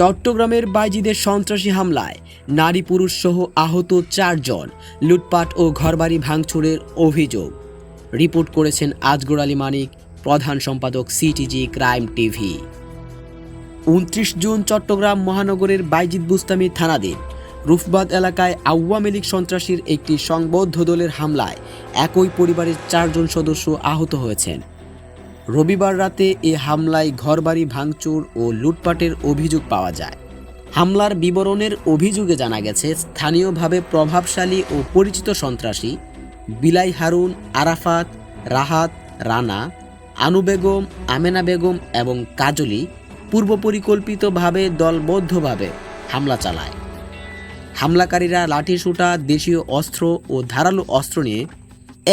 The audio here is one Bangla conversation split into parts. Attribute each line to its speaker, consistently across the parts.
Speaker 1: চট্টগ্রামের বাইজিদের সন্ত্রাসী হামলায় নারী পুরুষ সহ আহত ৪ জন, লুটপাট ও ঘরবাড়ি ভাঙচুরের অভিযোগ। রিপোর্ট করেছেন আজগর আলী মানিক, প্রধান সম্পাদক সিটিজি ক্রাইম টিভি। ২৯ জুন চট্টগ্রাম মহানগরের বাইজিদ বুস্তামি থানাধীন রুফবাদ এলাকায় আওয়ামী লীগ সন্ত্রাসীর একটি সংবদ্ধ দলের হামলায় একই পরিবারের ৪ জন সদস্য আহত হয়েছেন। রবিবার রাতে এ হামলায় ঘরবাড়ি ভাঙচুর ও লুটপাটের অভিযোগ পাওয়া যায়। হামলার বিবরণের অভিযোগে জানা গেছে, স্থানীয়ভাবে প্রভাবশালী ও পরিচিত সন্ত্রাসী বিলাই হারুন, আরাফাত, রাহাত, রানা, আনু বেগম, আমেনা বেগম এবং কাজলি পূর্বপরিকল্পিতভাবে দলবদ্ধভাবে হামলা চালায়। হামলাকারীরা লাঠিসোঁটা, দেশীয় অস্ত্র ও ধারালো অস্ত্র নিয়ে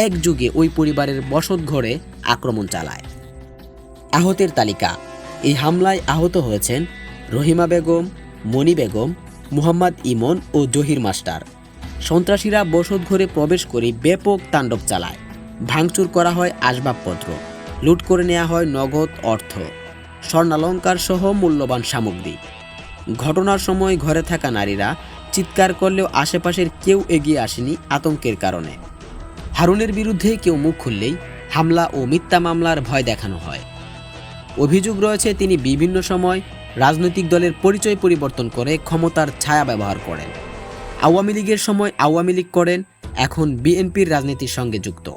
Speaker 1: একযোগে ওই পরিবারের বসতঘরে আক্রমণ চালায়। আহতের তালিকা: এই হামলায় আহত হয়েছেন রহিমা বেগম, মনি বেগম, মুহাম্মদ ইমন ও জহির মাস্টার। সন্ত্রাসীরা বসতঘরে প্রবেশ করে ব্যাপক তাণ্ডব চালায়। ভাঙচুর করা হয় আসবাবপত্র, লুট করে নেওয়া হয় নগদ অর্থ, স্বর্ণালঙ্কার সহ মূল্যবান সামগ্রী। ঘটনার সময় ঘরে থাকা নারীরা চিৎকার করলেও আশেপাশের কেউ এগিয়ে আসেনি আতঙ্কের কারণে। হারুনের বিরুদ্ধে কেউ মুখ খুললেই হামলা ও মিথ্যা মামলার ভয় দেখানো হয়। অভিযোগ রয়েছে, তিনি বিভিন্ন সময় রাজনৈতিক দলের পরিচয় পরিবর্তন করে ক্ষমতার ছায়া ব্যবহার করেন। আওয়ামী লীগের সময় আওয়ামী লীগ করেন, এখন বিএনপির রাজনীতির সঙ্গে যুক্ত।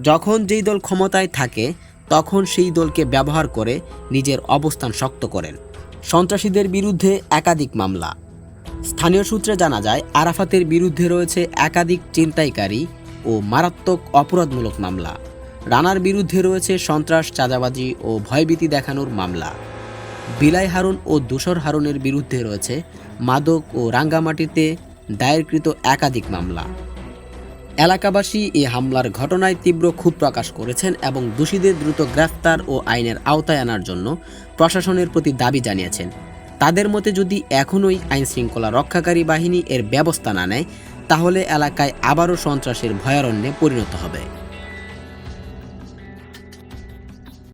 Speaker 1: যখন যেই দল ক্ষমতায় থাকে তখন সেই দলকে ব্যবহার করে নিজের অবস্থান শক্ত করেন। সন্ত্রাসীদের বিরুদ্ধে একাধিক মামলা। স্থানীয় সূত্রে জানা যায়, আরাফাতের বিরুদ্ধে রয়েছে একাধিক ছিনতাইকারী ও মারাত্মক অপরাধমূলক মামলা। রানার বিরুদ্ধে রয়েছে সন্ত্রাস, চাঁদাবাজি ও ভয়ভীতি দেখানোর মামলা। বিলাই হারুন ও দূষর হারুনের বিরুদ্ধে রয়েছে মাদক ও রাঙ্গামাটিতে দায়েরকৃত একাধিক মামলা। এলাকাবাসী এই হামলার ঘটনায় তীব্র ক্ষোভ প্রকাশ করেছেন এবং দোষীদের দ্রুত গ্রেফতার ও আইনের আওতায় আনার জন্য প্রশাসনের প্রতি দাবি জানিয়েছেন। তাদের মতে, যদি এখনই আইনশৃঙ্খলা রক্ষাকারী বাহিনী এর ব্যবস্থা না নেয়, তাহলে এলাকায় আবারও সন্ত্রাসের ভয়ারণ্যে পরিণত হবে।